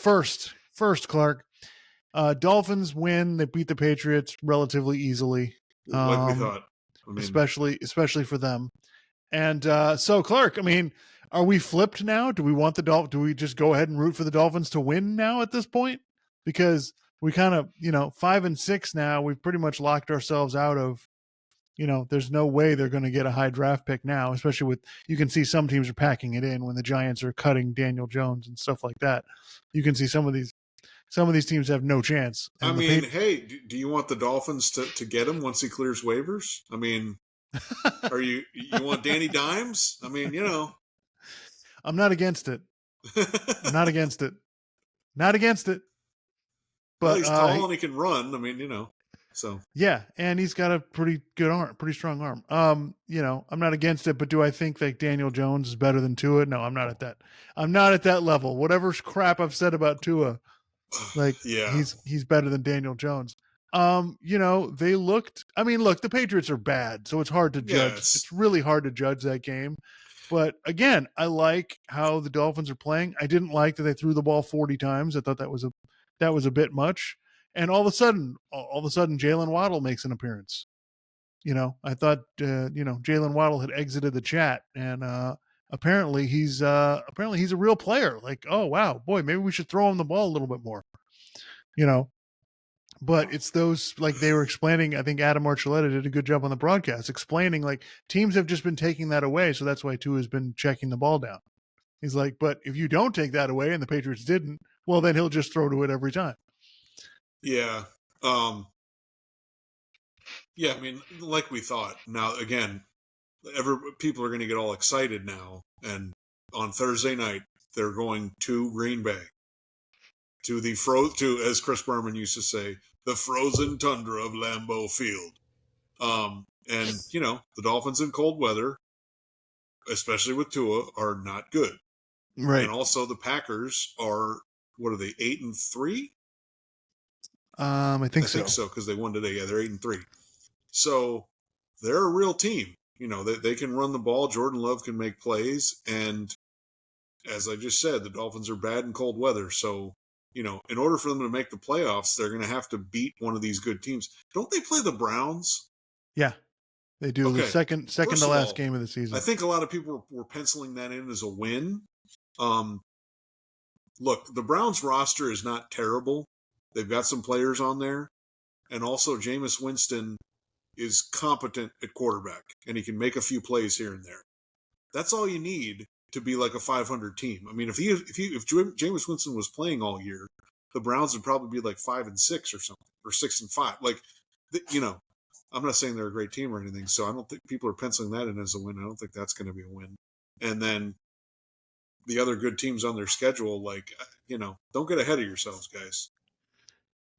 first, Clark, Dolphins win. They beat the Patriots relatively easily. Like we thought. I mean, especially for them. And so, Clark, I mean, are we flipped now? Do we want the Dolphins? Do we just go ahead and root for the Dolphins to win now at this point? Because we kind of, 5-6 now. We've pretty much locked ourselves out of, there's no way they're going to get a high draft pick now, especially with, you can see some teams are packing it in when the Giants are cutting Daniel Jones and stuff like that. You can see some of these teams have no chance. And I mean, hey, do you want the Dolphins to get him once he clears waivers? I mean, are you want Danny Dimes? I mean, I'm not against it. I'm not against it. Not against it. But well, he's tall and he can run. I mean, so yeah, and he's got a pretty good arm, pretty strong arm. I'm not against it, but do I think that Daniel Jones is better than Tua? No, I'm not at that. I'm not at that level. Whatever crap I've said about Tua, yeah, he's better than Daniel Jones. They looked. I mean, look, the Patriots are bad, so it's hard to judge. Yeah, it's really hard to judge that game. But again, I like how the Dolphins are playing. I didn't like that they threw the ball 40 times. I thought that was a bit much. And all of a sudden, Jalen Waddle makes an appearance. I thought Jalen Waddle had exited the chat, and apparently he's a real player. Like, oh wow, boy, maybe we should throw him the ball a little bit more. But it's those, like they were explaining, I think Adam Archuleta did a good job on the broadcast explaining, like, teams have just been taking that away, so that's why Tua has been checking the ball down. He's like, but if you don't take that away and the Patriots didn't, well, then he'll just throw to it every time. Yeah. Yeah, I mean, like we thought. Now, again, people are going to get all excited now, and on Thursday night, they're going to Green Bay. To as Chris Berman used to say, the frozen tundra of Lambeau Field. And, the Dolphins in cold weather, especially with Tua, are not good. Right. And also the Packers are, what are they, 8-3? I think so. Because they won today. Yeah, they're 8-3. So they're a real team. They can run the ball. Jordan Love can make plays. And as I just said, the Dolphins are bad in cold weather. So, in order for them to make the playoffs, they're going to have to beat one of these good teams. Don't they play the Browns? Yeah, they do. Okay. The second to last game of the season. I think a lot of people were penciling that in as a win. Look, the Browns roster is not terrible. They've got some players on there. And also Jameis Winston is competent at quarterback, and he can make a few plays here and there. That's all you need to be like a 500 team. I mean, if Jameis Winston was playing all year, the Browns would probably be like 5-6 or something, or 6-5. Like, I'm not saying they're a great team or anything, so I don't think people are penciling that in as a win. I don't think that's going to be a win. And then the other good teams on their schedule, don't get ahead of yourselves, guys.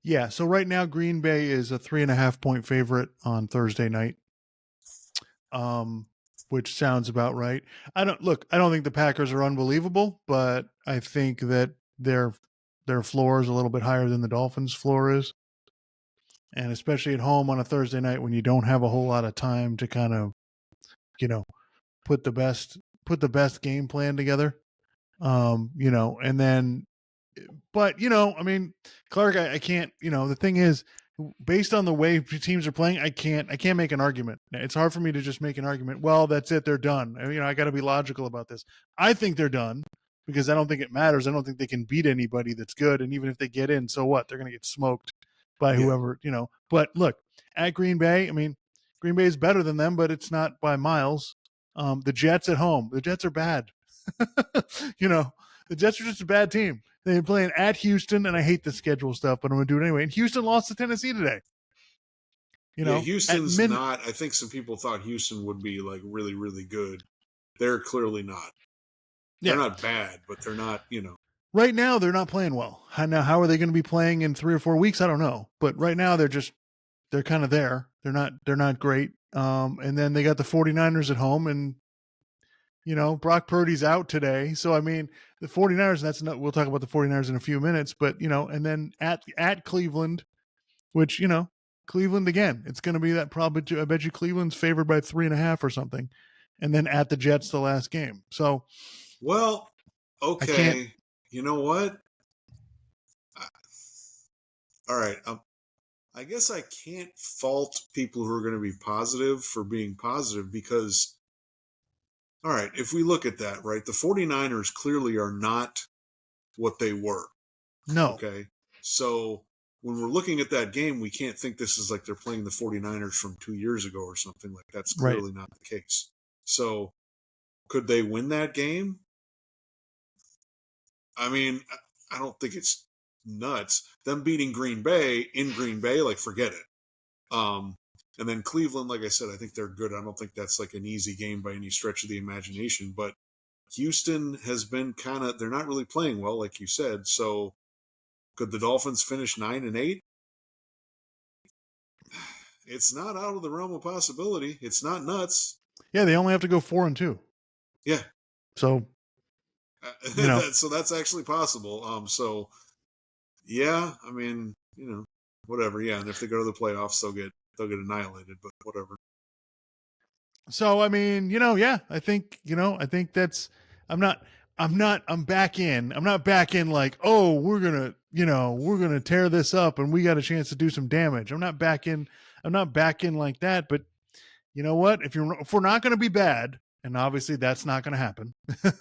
Yeah, so right now Green Bay is a 3.5-point favorite on Thursday night, which sounds about right. I don't think the Packers are unbelievable, but I think that their floor is a little bit higher than the Dolphins' floor is, and especially at home on a Thursday night when you don't have a whole lot of time to kind of, put the best game plan together, and then. But, I mean, Clark, I can't, the thing is, based on the way teams are playing, I can't make an argument. It's hard for me to just make an argument. Well, that's it. They're done. I got to be logical about this. I think they're done because I don't think it matters. I don't think they can beat anybody that's good. And even if they get in, so what? They're going to get smoked by whoever, But look, at Green Bay, I mean, Green Bay is better than them, but it's not by miles. The Jets at home. The Jets are bad. The Jets are just a bad team. They're playing at Houston, and I hate the schedule stuff, but I'm going to do it anyway. And Houston lost to Tennessee today. Houston's not. I think some people thought Houston would be like really, really good. They're clearly not. They're not bad, but they're not, Right now, they're not playing well. Now, how are they going to be playing in 3 or 4 weeks? I don't know. But right now, they're kind of there. They're not great. And then they got the 49ers at home, and Brock Purdy's out today. So, I mean, the 49ers, we'll talk about the 49ers in a few minutes, but, and then at Cleveland, which, Cleveland again, it's going to be that probably, I bet you Cleveland's favored by 3.5 or something. And then at the Jets, the last game. So, well, okay. You know what? all right. I guess I can't fault people who are going to be positive for being positive because, all right, if we look at that, right, the 49ers clearly are not what they were. No, Okay. So when we're looking at that game, we can't think this is like they're playing the 49ers from 2 years ago or something like that's right. clearly not the case. So could they win that game? I mean, I don't think it's nuts. Them beating Green Bay in Green Bay, like forget it. Um, and then Cleveland, like I said, I think they're good. I don't think that's like an easy game by any stretch of the imagination. But Houston has been kind of they're not really playing well, like you said. So could the Dolphins finish 9-8? It's not out of the realm of possibility. It's not nuts. Yeah, they only have to go 4-2. Yeah. So you know, So that's actually possible. So yeah, I mean, whatever. Yeah, and if they go to the playoffs, they'll get annihilated. But whatever. so I mean, yeah, I think that's. I'm not. I'm back in. I'm not back in like, oh, we're gonna tear this up and we got a chance to do some damage. I'm not back in. I'm not back in like that. But you know what? If we're not gonna be bad, and obviously that's not gonna happen,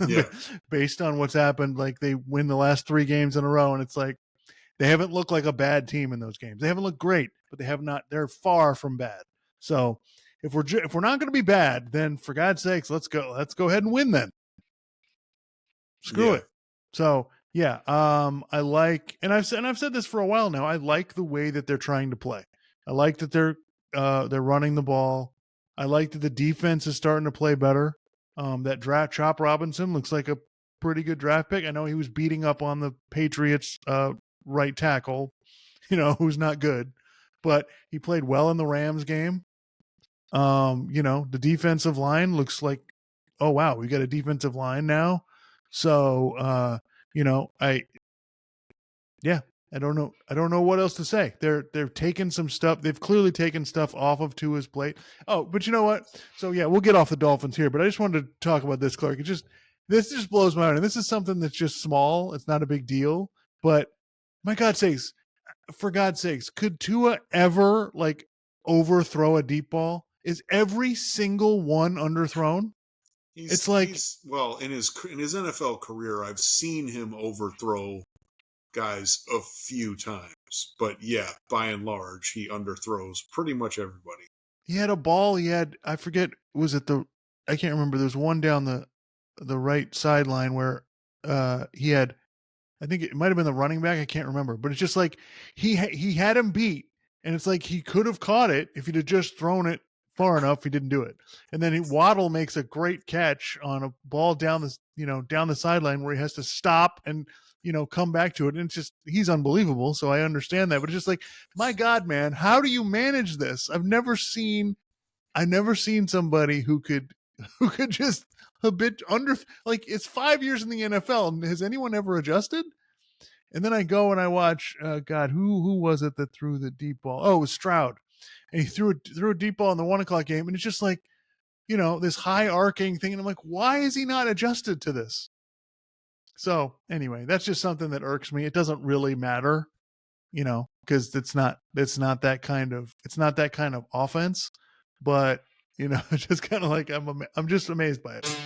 Yeah, based on what's happened. Like they win the last 3 games in a row, and it's like they haven't looked like a bad team in those games. They haven't looked great, but they have not. They're far from bad. So if we're not going to be bad, then for God's sakes, let's go. Let's go ahead and win. Then screw yeah, it. So yeah, I've said this for a while now. I like the way that they're trying to play. I like that they're running the ball. I like that the defense is starting to play better. That draft Chop Robinson looks like a pretty good draft pick. I know he was beating up on the Patriots right tackle, who's not good, but he played well in the Rams game. The defensive line looks like, oh wow, we got a defensive line now. So, I yeah, I don't know. I don't know what else to say. They're taking some stuff. They've clearly taken stuff off of Tua's plate. Oh, but you know what? So yeah, we'll get off the Dolphins here. But I just wanted to talk about this, Clark. This just blows my mind. And this is something that's just small. It's not a big deal. But my God sakes, for God's sakes, could Tua ever like overthrow a deep ball? Is every single one underthrown? It's like, he's well in his NFL career. I've seen him overthrow guys a few times, but yeah, by and large, he underthrows pretty much everybody. he had a ball. I forget, was it I can't remember. There's one down the right sideline where he had, I think it might have been the running back. I can't remember, but it's just like he had him beat, and it's like he could have caught it if he'd have just thrown it far enough. He didn't do it, and then Waddle makes a great catch on a ball down the sideline where he has to stop and come back to it, and it's just he's unbelievable. So I understand that, but it's just like, my God, man, how do you manage this? I've never seen somebody who could just a bit under, like, it's 5 years in the NFL. And has anyone ever adjusted? And then I go and I watch, God, who was it that threw the deep ball? Oh, it was Stroud, and he threw a deep ball in the 1 o'clock game, and it's just like, this high arcing thing, and I'm like, why is he not adjusted to this? So anyway, that's just something that irks me. It doesn't really matter, because it's not that kind of offense, but it's just kind of like I'm just amazed by it.